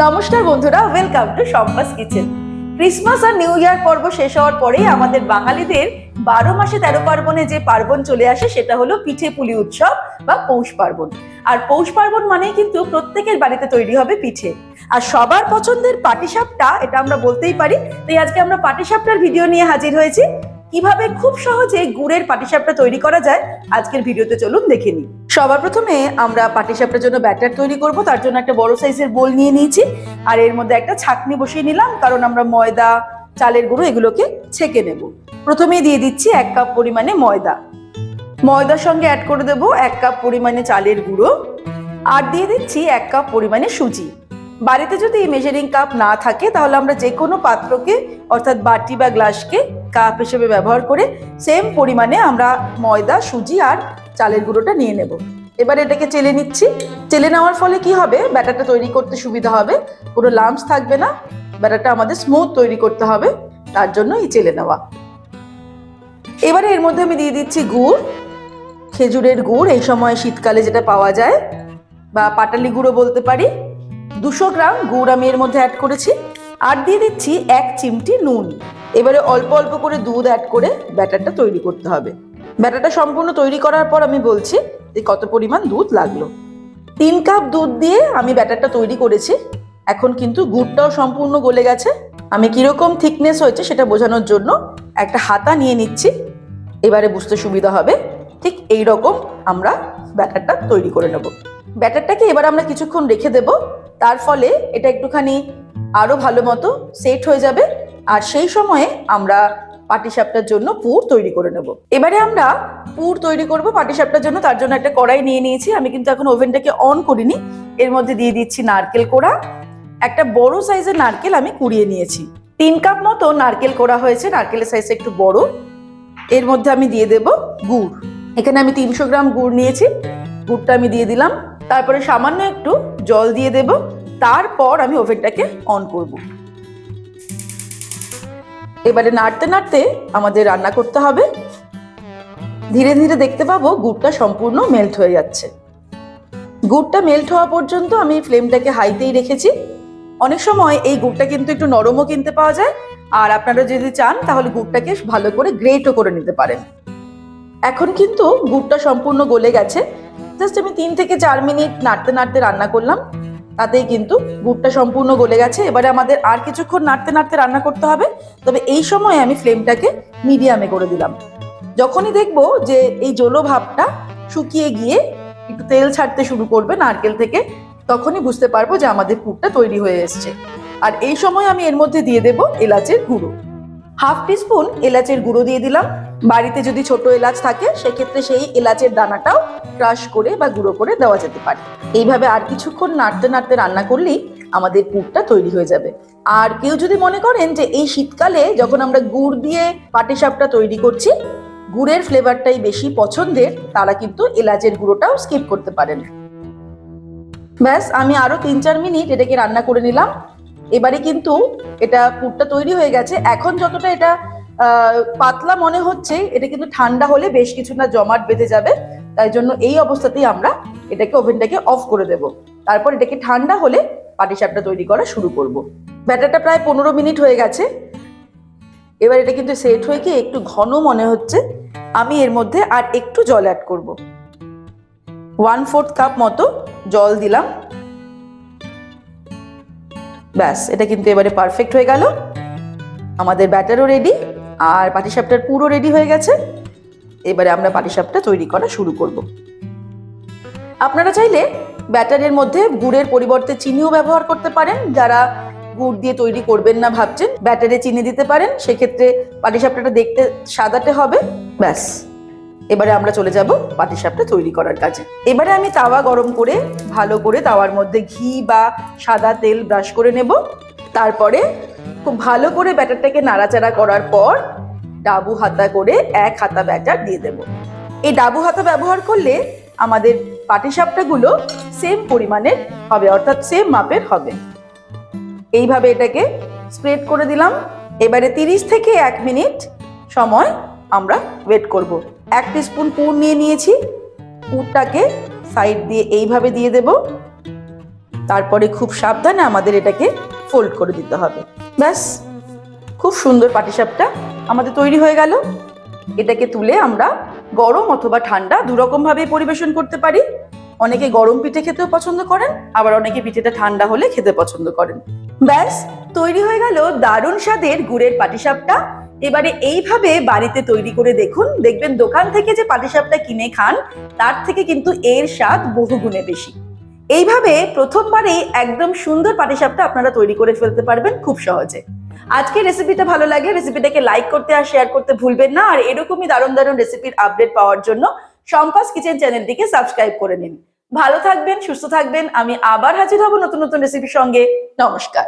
নমস্কার বন্ধুরা, welcome to Shampa's kitchen. Christmas আর নিউ ইয়ার পর্ব শেষ হওয়ার পরেই আমাদের বাঙালিদের 12 মাসে 13 পার্বণে যে পার্বণ চলে আসে সেটা হলো পিঠে পুলি উৎসব বা পৌষ পার্বণ। আর পৌষ পার্বণ মানেই কিন্তু প্রত্যেকের বাড়িতে তৈরি হবে পিঠে, আর সবার পছন্দের পাটিসাপটা, এটা আমরা বলতেই পারি। তাই আজকে আমরা পাটিসাপটার ভিডিও নিয়ে হাজির হয়েছি। কিভাবে খুব সহজে গুড়ের পাটিসাপটা তৈরি করা যায় আজকের ভিডিওতে চলুন দেখে নিই। সবার প্রথমে আমরা পাটিসাপটার জন্য ব্যাটার তৈরি করব। তার জন্য একটা বড় সাইজের বোল নিয়ে নিয়েছি, আর এর মধ্যে একটা ছাঁকনি বসিয়ে নিলাম, কারণ আমরা ময়দা, চালের গুঁড়ো এগুলোকে ছেঁকে নেব। প্রথমেই দিয়ে দিচ্ছি 1 কাপ পরিমাণে ময়দা। ময়দার সঙ্গে অ্যাড করে দেবো 1 কাপ পরিমাণে চালের গুঁড়ো, আর দিয়ে দিচ্ছি 1 কাপ পরিমাণে সুজি। বাড়িতে যদি মেজারিং কাপ না থাকে তাহলে আমরা যে কোনো পাত্রকে, অর্থাৎ বাটি বা গ্লাসকে কাপ হিসেবে ব্যবহার করে সেম পরিমাণে আমরা ময়দা, সুজি আর চালের গুঁড়োটা নিয়ে নেব। এবার এটাকে চেলে নিচ্ছি। চেলে নেওয়ার ফলে কি হবে, ব্যাটারটা তৈরি করতে সুবিধা হবে, কোনো লাম্পস থাকবে না। ব্যাটারটা আমাদের স্মুথ তৈরি করতে হবে, তার জন্য এই চেলে নেওয়া। এবারে এর মধ্যে আমি দিয়ে দিচ্ছি গুড়, খেজুরের গুড়, এই সময় শীতকালে যেটা পাওয়া যায়, বা পাটালি গুঁড়ো বলতে পারি। 200 গ্রাম গুড় আমি এর মধ্যে অ্যাড করেছি, আর দিয়ে দিচ্ছি 1 চিমটি নুন। এবারে অল্প অল্প করে দুধ অ্যাড করে ব্যাটারটা তৈরি করতে হবে। ব্যাটারটা সম্পূর্ণ তৈরি করার পর আমি বলছি যে কত পরিমাণ দুধ লাগলো। 3 কাপ দুধ দিয়ে আমি ব্যাটারটা তৈরি করেছি। এখন কিন্তু গুড়টাও সম্পূর্ণ গলে গেছে। আমি কিরকম থিকনেস হয়েছে সেটা বোঝানোর জন্য একটা হাতা নিয়ে নিচ্ছি, এবারে বুঝতে সুবিধা হবে। ঠিক এই রকম আমরা ব্যাটারটা তৈরি করে নেব। ব্যাটারটাকে এবার আমরা কিছুক্ষণ রেখে দেব, তার ফলে এটা একটুখানি আরো ভালো মতো সেট হয়ে যাবে, আর সেই সময়ে আমরা পাটিসাপটার জন্য পুর তৈরি করে নেব। এবারে আমরা পুর তৈরি করব পাটিসাপটার জন্য। তার জন্য একটা কড়াই নিয়ে নিয়েছি, আমি কিন্তু এখন ওভেনটাকে অন করিনি। এর মধ্যে দিয়ে দিচ্ছি নারকেল কোড়া। একটা বড় সাইজের নারকেল আমি কুড়িয়ে নিয়েছি। 3 কাপ মতো নারকেল কোড়া হয়েছে, নারকেলের সাইজ একটু বড়। এর মধ্যে আমি দিয়ে দেব গুড়। এখানে আমি 300 গ্রাম গুড় নিয়েছি, গুড়টা আমি দিয়ে দিলাম। তারপরে সামান্য একটু জল দিয়ে দেব, তারপর আমি ওভেনটাকে অন করব। এবারে নাড়তে নাড়তে আমাদের রান্না করতে হবে। ধীরে ধীরে দেখতে পাবো গুড়টা সম্পূর্ণ মেল্ট হয়ে যাচ্ছে। গুড়টা মেল্ট হওয়া পর্যন্ত আমি ফ্লেমটাকে হাইতেই রেখেছি। অনেক সময় এই গুড়টা কিন্তু একটু নরমও কিনতে পাওয়া যায়, আর আপনারা যদি চান তাহলে গুড়টাকে ভালো করে গ্রেটও করে নিতে পারেন। এখন কিন্তু গুড়টা সম্পূর্ণ গলে গেছে। জাস্ট আমি 3 থেকে 4 মিনিট নাড়তে নাড়তে রান্না করলাম, তাতেই কিন্তু গুড়টা সম্পূর্ণ গলে গেছে। এবারে আমাদের আর কিছুক্ষণ নাড়তে নাড়তে রান্না করতে হবে, তবে এই সময় আমি ফ্লেমটাকে মিডিয়ামে করে দিলাম। যখনই দেখবো যে এই জলো ভাবটা শুকিয়ে গিয়ে একটু তেল ছাড়তে শুরু করবে নারকেল থেকে, তখনই বুঝতে পারবো যে আমাদের পুরটা তৈরি হয়ে এসছে। আর এই সময় আমি এর মধ্যে দিয়ে দেব এলাচের গুঁড়ো। 1/2 টিস্পুন এলাচের গুঁড়ো দিয়ে দিলাম। বাড়িতে যদি ছোট এলাচ থাকে সেক্ষেত্রে সেই এলাচের দানাটাও ক্রাশ করে বা গুঁড়ো করে দেওয়া যেতে পারে। এইভাবে আর কিছুক্ষণ নাড়তে নাড়তে রান্না করলেই আমাদের পুরটা তৈরি হয়ে যাবে। আর কেউ যদি মনে করেন যে এই শীতকালে যখন আমরা গুড় দিয়ে পাটিসাপটা তৈরি করছি, গুড়ের ফ্লেভারটাই বেশি পছন্দের, তারা কিন্তু এলাচের গুঁড়োটাও স্কিপ করতে পারেন। ব্যাস, আমি আরো 3-4 মিনিট এটাকে রান্না করে নিলাম। এবারে কিন্তু এটা পুরটা তৈরি হয়ে গেছে। এখন যতটা এটা পাতলা মনে হচ্ছে, এটা কিন্তু ঠান্ডা হলে বেশ কিছুটা জমাট বেঁধে যাবে। তাই জন্য এই অবস্থাতেই আমরা এটাকে ওভেনটাকে অফ করে দেব। তারপর এটাকে ঠান্ডা হলে পাটিসাপটা তৈরি করা শুরু করব। ব্যাটারটা প্রায় 15 মিনিট হয়ে গেছে। এবার এটা কিন্তু সেট হয়ে গিয়ে একটু ঘন মনে হচ্ছে। আমি এর মধ্যে আর একটু জল অ্যাড করব। 1/4 কাপ মতো জল দিলাম। ব্যাস, এটা কিন্তু এবারে পারফেক্ট হয়ে গেল। আমাদের ব্যাটারও রেডি, আর পাটিসাপটার পুরো রেডি হয়ে গেছে। এবারে আমরা পাটিসাপটা তৈরি করা শুরু করব। আপনারা চাইলে ব্যাটারের মধ্যে গুড়ের পরিবর্তে চিনিও ব্যবহার করতে পারেন। যারা গুড় দিয়ে তৈরি করবেন না ভাবছেন, ব্যাটারে চিনি দিতে পারেন, সেক্ষেত্রে পাটিসাপটাটা দেখতে সাদাটে হবে। ব্যাস, এবারে আমরা চলে যাব পাটিসাপটা তৈরি করার কাজে। এবারে আমি তাওয়া গরম করে ভালো করে তাওয়ার মধ্যে ঘি বা সাদা তেল ব্রাশ করে নেব। তারপরে খুব ভালো করে ব্যাটারটাকে নাড়াচাড়া করার পর ডাবু হাতা করে 1 হাতা ব্যাটার দিয়ে দেব। এই ডাবু হাতা ব্যবহার করলে আমাদের পাটিসাপটাগুলো সেম পরিমাণের হবে, অর্থাৎ সেম মাপের হবে। এইভাবে এটাকে স্প্রেড করে দিলাম। এবারে 30 থেকে 1 মিনিট সময় আমরা ওয়েট করব। 1 টিস্পুন পুর নিয়ে নিয়েছি, পুরটাকে সাইড দিয়ে এইভাবে দিয়ে দেব। তারপরে খুব সাবধানে আমাদের এটাকে ফোল্ড করে দিতে হবে। ব্যাস, খুব সুন্দর পাটিসাপটা আমাদের তৈরি হয়ে গেল। এটাকে তুলে আমরা গরম অথবা ঠান্ডা দুরকম ভাবে পরিবেশন করতে পারি। অনেকে গরম পিঠে খেতেও পছন্দ করেন, আবার অনেকে পিঠেটা ঠান্ডা হলে খেতে পছন্দ করেন। ব্যাস, তৈরি হয়ে গেল দারুণ স্বাদের গুড়ের পাটিসাপটা। এবারে এইভাবে বাড়িতে তৈরি করে দেখুন, দেখবেন দোকান থেকে যে পাটিসাপটা কিনে খান তার থেকে কিন্তু এর স্বাদ বহুগুণে বেশি। এইভাবে প্রথমবারেই একদম সুন্দর পাটিসাপটা আপনারা তৈরি করে ফেলতে পারবেন খুব সহজে। আজকের রেসিপিটা ভালো লাগলে রেসিপিটাকে লাইক করতে আর শেয়ার করতে ভুলবেন না। আর এরকমই দারুণ দারুণ রেসিপির আপডেট পাওয়ার জন্য শম্পাস কিচেন চ্যানেলটিকে সাবস্ক্রাইব করে নিন। ভালো থাকবেন, সুস্থ থাকবেন। আমি আবার হাজির হব নতুন নতুন রেসিপির সঙ্গে। নমস্কার।